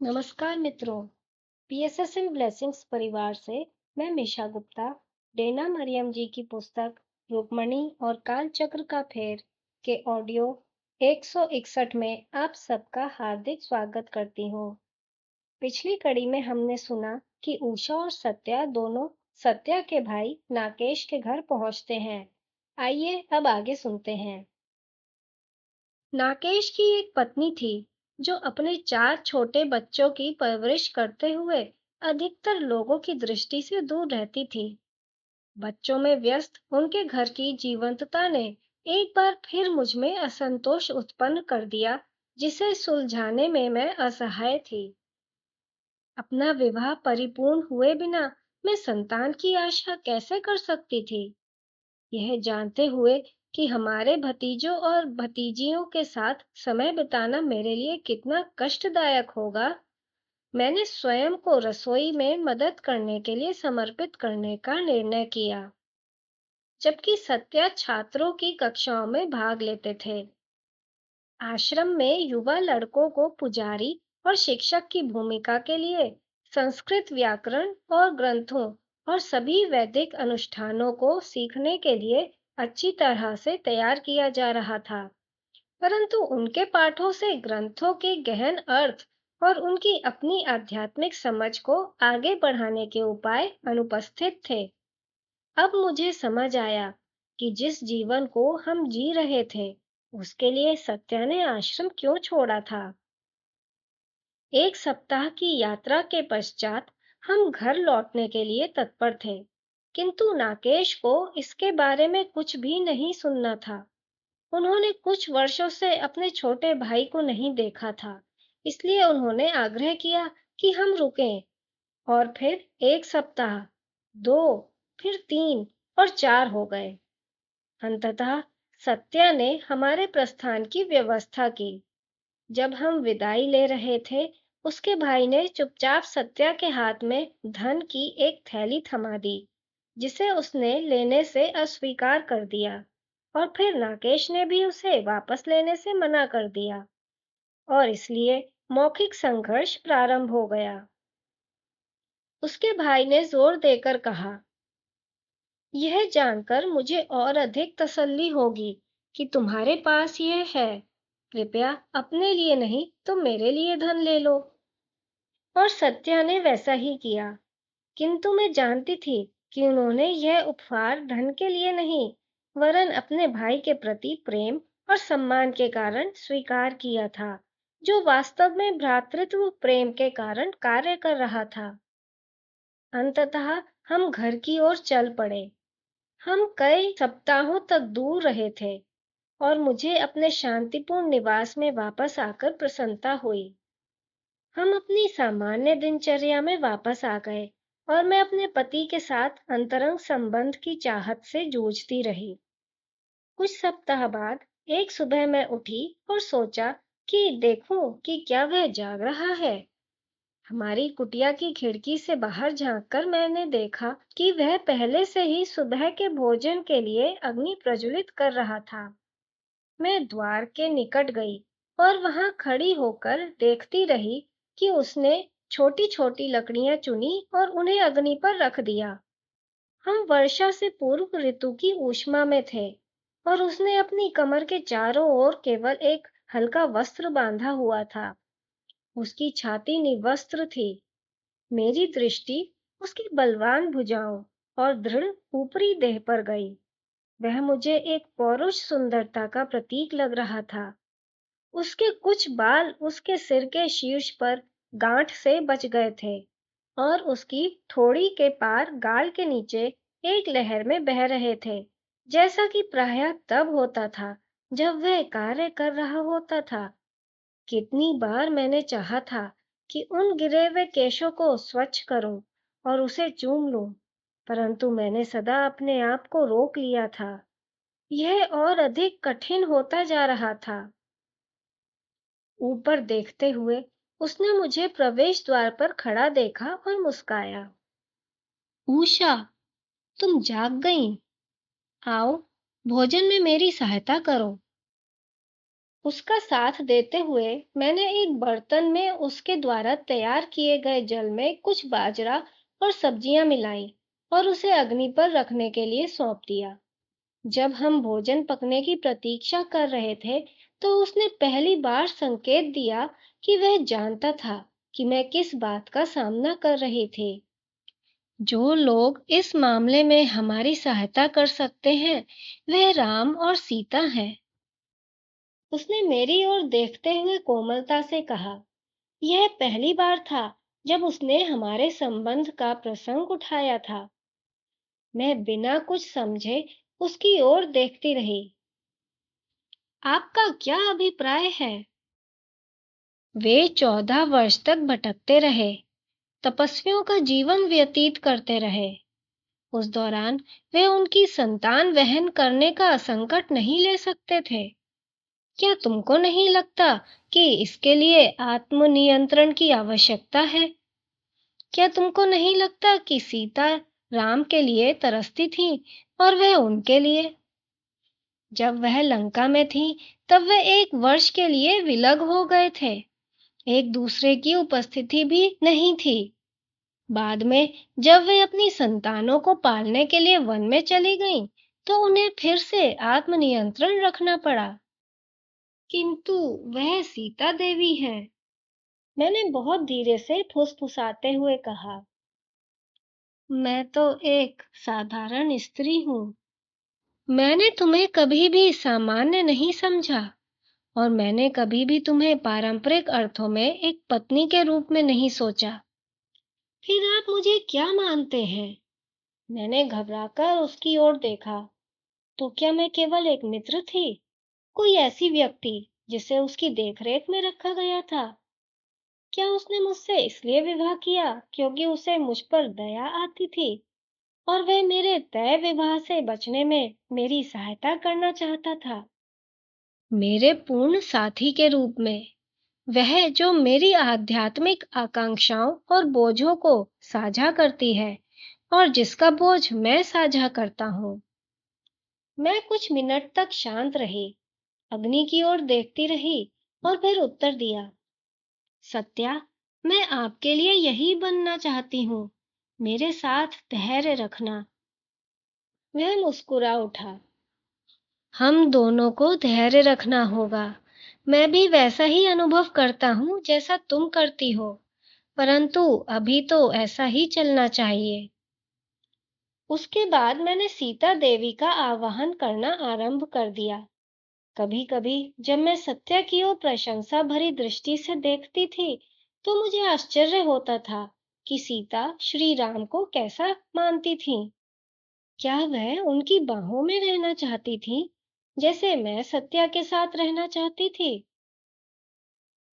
नमस्कार मित्रों। पीएसएस इन ब्लेसिंग्स परिवार से मैं मिशा गुप्ता डेना मरियम जी की पुस्तक रुक्मणी और कालचक्र का फेर के ऑडियो 161 में आप सबका हार्दिक स्वागत करती हूँ। पिछली कड़ी में हमने सुना कि उषा और सत्या दोनों सत्या के भाई नाकेश के घर पहुंचते हैं। आइए अब आगे सुनते हैं। नाकेश की एक पत्नी थी जो अपने 4 छोटे बच्चों की परवरिश करते हुए अधिकतर लोगों की दृष्टि से दूर रहती थी। बच्चों में व्यस्त उनके घर की जीवंतता ने एक बार फिर मुझ में असंतोष उत्पन्न कर दिया, जिसे सुलझाने में मैं असहाय थी। अपना विवाह परिपूर्ण हुए बिना मैं संतान की आशा कैसे कर सकती थी, यह जानते हुए कि हमारे भतीजों और भतीजियों के साथ समय बिताना मेरे लिए कितना कष्टदायक होगा। मैंने स्वयं को रसोई में मदद करने के लिए समर्पित करने का निर्णय किया, जबकि सत्या छात्रों की कक्षाओं में भाग लेते थे। आश्रम में युवा लड़कों को पुजारी और शिक्षक की भूमिका के लिए संस्कृत व्याकरण और ग्रंथों और सभी वैदिक अनुष्ठानों को सीखने के लिए अच्छी तरह से तैयार किया जा रहा था, परंतु उनके पाठों से ग्रंथों के गहन अर्थ और उनकी अपनी आध्यात्मिक समझ को आगे बढ़ाने के उपाय अनुपस्थित थे। अब मुझे समझ आया कि जिस जीवन को हम जी रहे थे, उसके लिए सत्या ने आश्रम क्यों छोड़ा था। एक सप्ताह की यात्रा के पश्चात हम घर लौटने के लिए तत्पर थे, किंतु नाकेश को इसके बारे में कुछ भी नहीं सुनना था। उन्होंने कुछ वर्षों से अपने छोटे भाई को नहीं देखा था, इसलिए उन्होंने आग्रह किया कि हम रुकें। और फिर एक सप्ताह, 2, फिर 3 और 4 हो गए। अंततः सत्या ने हमारे प्रस्थान की व्यवस्था की। जब हम विदाई ले रहे थे, उसके भाई ने चुपचाप सत्या के हाथ में धन की एक थैली थमा दी, जिसे उसने लेने से अस्वीकार कर दिया, और फिर नाकेश ने भी उसे वापस लेने से मना कर दिया, और इसलिए मौखिक संघर्ष प्रारंभ हो गया। उसके भाई ने जोर देकर कहा, यह जानकर मुझे और अधिक तसल्ली होगी कि तुम्हारे पास यह है। कृपया अपने लिए नहीं तो मेरे लिए धन ले लो। और सत्या ने वैसा ही किया, किंतु मैं जानती थी कि उन्होंने यह उपहार धन के लिए नहीं, वरन अपने भाई के प्रति प्रेम और सम्मान के कारण स्वीकार किया था, जो वास्तव में भ्रातृत्व प्रेम के कारण कार्य कर रहा था। अंततः हम घर की ओर चल पड़े। हम कई सप्ताहों तक दूर रहे थे, और मुझे अपने शांतिपूर्ण निवास में वापस आकर प्रसन्नता हुई। हम अपनी सामान्य दिनचर्या में वापस आ गए, और मैं अपने पति के साथ अंतरंग संबंध की चाहत से जूझती रही। कुछ सप्ताह बाद एक सुबह मैं उठी और सोचा कि देखूं कि क्या वह जाग रहा है। हमारी कुटिया की खिड़की से बाहर झांककर मैंने देखा कि वह पहले से ही सुबह के भोजन के लिए अग्नि प्रज्वलित कर रहा था। मैं द्वार के निकट गई और वहां खड़ी होकर देखती रही कि उसने छोटी-छोटी लकड़ियां चुनी और उन्हें अग्नि पर रख दिया। हम वर्षा से पूर्व ऋतु की ऊष्मा में थे, और उसने अपनी कमर के चारों ओर केवल एक हल्का वस्त्र बांधा हुआ था। उसकी छाती निवस्त्र थी। मेरी दृष्टि उसकी बलवान भुजाओं और दृढ़ ऊपरी देह पर गई। वह मुझे एक पौरुष सुंदरता का प्रतीक लग रहा था। उसके कुछ बाल उसके सिर के शीर्ष पर गांठ से बच गए थे, और उसकी ठोड़ी के पार गाल के नीचे एक लहर में बह रहे थे, जैसा कि प्रायः तब होता था जब वह कार्य कर रहा होता था। कितनी बार मैंने चाहा था कि उन गिरे हुए केशों को स्वच्छ करूं और उसे चूम लूं, परंतु मैंने सदा अपने आप को रोक लिया था। यह और अधिक कठिन होता जा रहा था। ऊपर देखते हुए उसने मुझे प्रवेश द्वार पर खड़ा देखा और मुस्काया। उषा, तुम जाग गईं? आओ, भोजन में मेरी सहायता करो। उसका साथ देते हुए मैंने एक बर्तन में उसके द्वारा तैयार किए गए जल में कुछ बाजरा और सब्जियां मिलाई और उसे अग्नि पर रखने के लिए सौंप दिया। जब हम भोजन पकने की प्रतीक्षा कर रहे थे, तो उसने पहली बार संकेत दिया कि वह जानता था कि मैं किस बात का सामना कर रही थी। जो लोग इस मामले में हमारी सहायता कर सकते हैं, वह राम और सीता हैं। उसने मेरी ओर देखते हुए कोमलता से कहा। यह पहली बार था जब उसने हमारे संबंध का प्रसंग उठाया था। मैं बिना कुछ समझे उसकी ओर देखती रही। आपका क्या अभिप्राय है? वे 14 वर्ष तक भटकते रहे, तपस्वियों का जीवन व्यतीत करते रहे। उस दौरान वे उनकी संतान वहन करने का संकट नहीं ले सकते थे। क्या तुमको नहीं लगता कि इसके लिए आत्मनियंत्रण की आवश्यकता है? क्या तुमको नहीं लगता कि सीता राम के लिए तरसती थी और वह उनके लिए? जब वह लंका में थी, तब वह 1 वर्ष के लिए विलग हो गए थे। एक दूसरे की उपस्थिति भी नहीं थी। बाद में जब वे अपनी संतानों को पालने के लिए वन में चली गईं, तो उन्हें फिर से आत्मनियंत्रण रखना पड़ा। किंतु वह सीता देवी है, मैंने बहुत धीरे से फुसफुसाते हुए कहा। मैं तो एक साधारण स्त्री हूँ। मैंने तुम्हें कभी भी सामान्य नहीं समझा और मैंने कभी भी तुम्हें पारंपरिक अर्थों में एक पत्नी के रूप में नहीं सोचा। फिर आप मुझे क्या मानते हैं? मैंने घबराकर उसकी ओर देखा। तो क्या मैं केवल एक मित्र थी, कोई ऐसी व्यक्ति जिसे उसकी देखरेख में रखा गया था? क्या उसने मुझसे इसलिए विवाह किया क्योंकि उसे मुझ पर दया आती थी और वह मेरे तय विवाह से बचने में मेरी सहायता करना चाहता था? मेरे पूर्ण साथी के रूप में, वह जो मेरी आध्यात्मिक आकांक्षाओं और बोझों को साझा करती है और जिसका बोझ मैं साझा करता हूँ। मैं कुछ मिनट तक शांत रही, अग्नि की ओर देखती रही और फिर उत्तर दिया। सत्या, मैं आपके लिए यही बनना चाहती हूँ। मेरे साथ धैर्य रखना। वह मुस्कुरा उठा। हम दोनों को धैर्य रखना होगा। मैं भी वैसा ही अनुभव करता हूँ जैसा तुम करती हो, परंतु अभी तो ऐसा ही चलना चाहिए। उसके बाद मैंने सीता देवी का आवाहन करना आरंभ कर दिया। कभी-कभी जब मैं सत्या की ओर प्रशंसा भरी दृष्टि से देखती थी, तो मुझे आश्चर्य होता था कि सीता श्री राम को कैसा मानती थीं। क्या वह उनकी बाहों में रहना चाहती थीं, जैसे मैं सत्या के साथ रहना चाहती थी?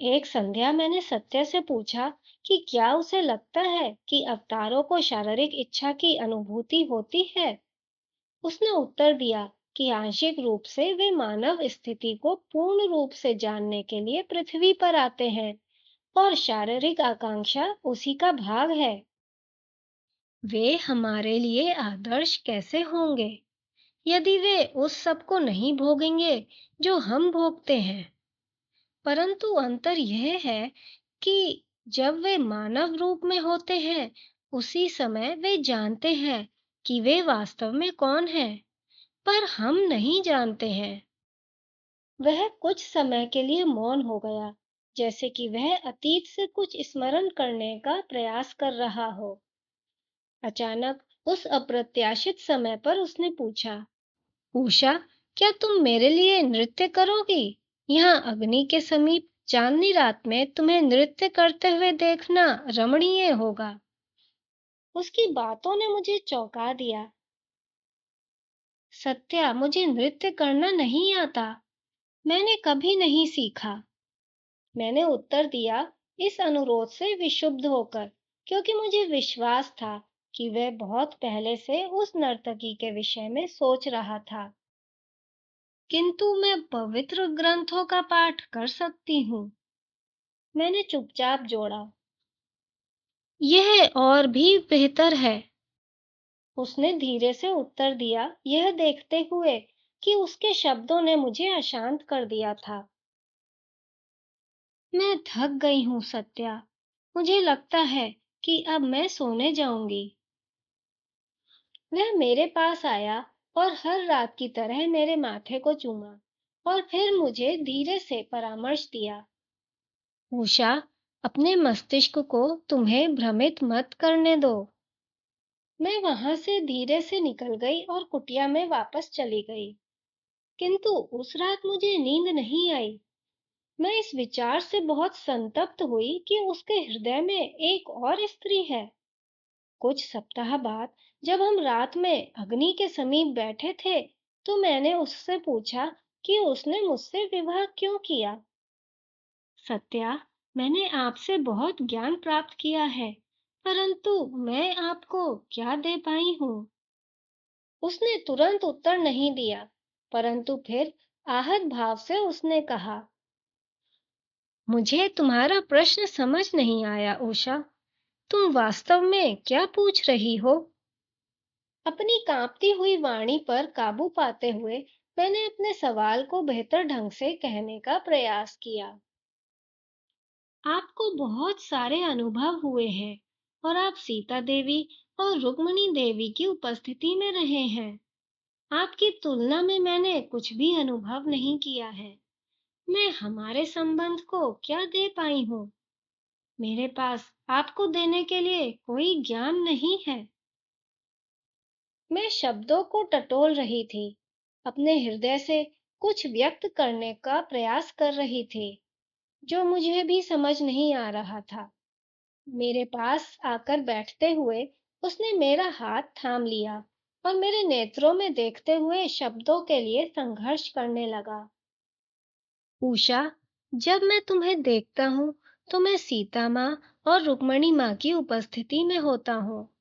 एक संध्या मैंने सत्या से पूछा कि क्या उसे लगता है कि अवतारों को शारीरिक इच्छा की अनुभूति होती है। उसने उत्तर दिया कि आंशिक रूप से वे मानव स्थिति को पूर्ण रूप से जानने के लिए पृथ्वी पर आते हैं और शारीरिक आकांक्षा उसी का भाग है। वे हमारे लिए आदर्श कैसे होंगे यदि वे उस सब को नहीं भोगेंगे जो हम भोगते हैं? परंतु अंतर यह है कि जब वे मानव रूप में होते हैं, उसी समय वे जानते हैं कि वे वास्तव में कौन हैं, पर हम नहीं जानते हैं। वह कुछ समय के लिए मौन हो गया, जैसे कि वह अतीत से कुछ स्मरण करने का प्रयास कर रहा हो। अचानक उस अप्रत्याशित समय पर उसने पूछा, उषा, क्या तुम मेरे लिए नृत्य करोगी? यहाँ अग्नि के समीप चांदनी रात में तुम्हें नृत्य करते हुए देखना रमणीय होगा। उसकी बातों ने मुझे चौंका दिया। सत्या, मुझे नृत्य करना नहीं आता। मैंने कभी नहीं सीखा। मैंने उत्तर दिया, इस अनुरोध से विक्षुब्ध होकर, क्योंकि मुझे विश्वास था कि वह बहुत पहले से उस नर्तकी के विषय में सोच रहा था। किंतु मैं पवित्र ग्रंथों का पाठ कर सकती हूँ। मैंने चुपचाप जोड़ा। यह और भी बेहतर है। उसने धीरे से उत्तर दिया, यह देखते हुए कि उसके शब्दों ने मुझे अशांत कर दिया था। मैं थक गई हूँ सत्या। मुझे लगता है कि अब मैं सोने जाऊंगी। वह मेरे पास आया और हर रात की तरह मेरे माथे को चूमा और फिर मुझे धीरे से परामर्श दिया। उषा, अपने मस्तिष्क को तुम्हें भ्रमित मत करने दो। मैं वहां से धीरे से निकल गई और कुटिया में वापस चली गई। किंतु उस रात मुझे नींद नहीं आई। मैं इस विचार से बहुत संतप्त हुई कि उसके हृदय में एक और स्त्री है। कुछ सप्ताह बाद जब हम रात में अग्नि के समीप बैठे थे, तो मैंने उससे पूछा कि उसने मुझसे विवाह क्यों किया। सत्या, मैंने आपसे बहुत ज्ञान प्राप्त किया है, परंतु मैं आपको क्या दे पाई हूँ? उसने तुरंत उत्तर नहीं दिया, परंतु फिर आहत भाव से उसने कहा, मुझे तुम्हारा प्रश्न समझ नहीं आया उषा। तुम वास्तव में क्या पूछ रही हो? अपनी कांपती हुई वाणी पर काबू पाते हुए मैंने अपने सवाल को बेहतर ढंग से कहने का प्रयास किया। आपको बहुत सारे अनुभव हुए हैं और आप सीता देवी और रुक्मिणी देवी की उपस्थिति में रहे हैं। आपकी तुलना में मैंने कुछ भी अनुभव नहीं किया है। मैं हमारे संबंध को क्या दे पाई हूँ? मेरे पास आपको देने के लिए कोई ज्ञान नहीं है। मैं शब्दों को टटोल रही थी, अपने हृदय से कुछ व्यक्त करने का प्रयास कर रही थी, जो मुझे भी समझ नहीं आ रहा था। मेरे पास आकर बैठते हुए उसने मेरा हाथ थाम लिया और मेरे नेत्रों में देखते हुए शब्दों के लिए संघर्ष करने लगा। उषा, जब मैं तुम्हें देखता हूँ, तो मैं सीता माँ और रुक्मणी माँ की उपस्थिति में होता हूँ।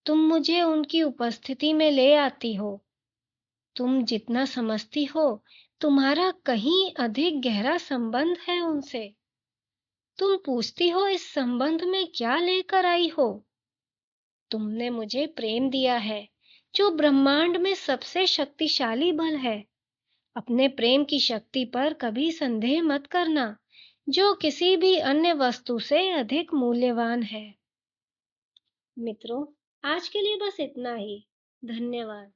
तुम मुझे उनकी उपस्थिति में ले आती हो। तुम जितना समझती हो, तुम्हारा कहीं अधिक गहरा संबंध है उनसे। तुम पूछती हो इस संबंध में क्या लेकर आई हो? तुमने मुझे प्रेम दिया है, जो ब्रह्मांड में सबसे शक्तिशाली बल है। अपने प्रेम की शक्ति पर कभी संदेह मत करना, जो किसी भी अन्य वस्तु से अधिक मूल्यवान है। मित्रों, आज के लिए बस इतना ही। धन्यवाद।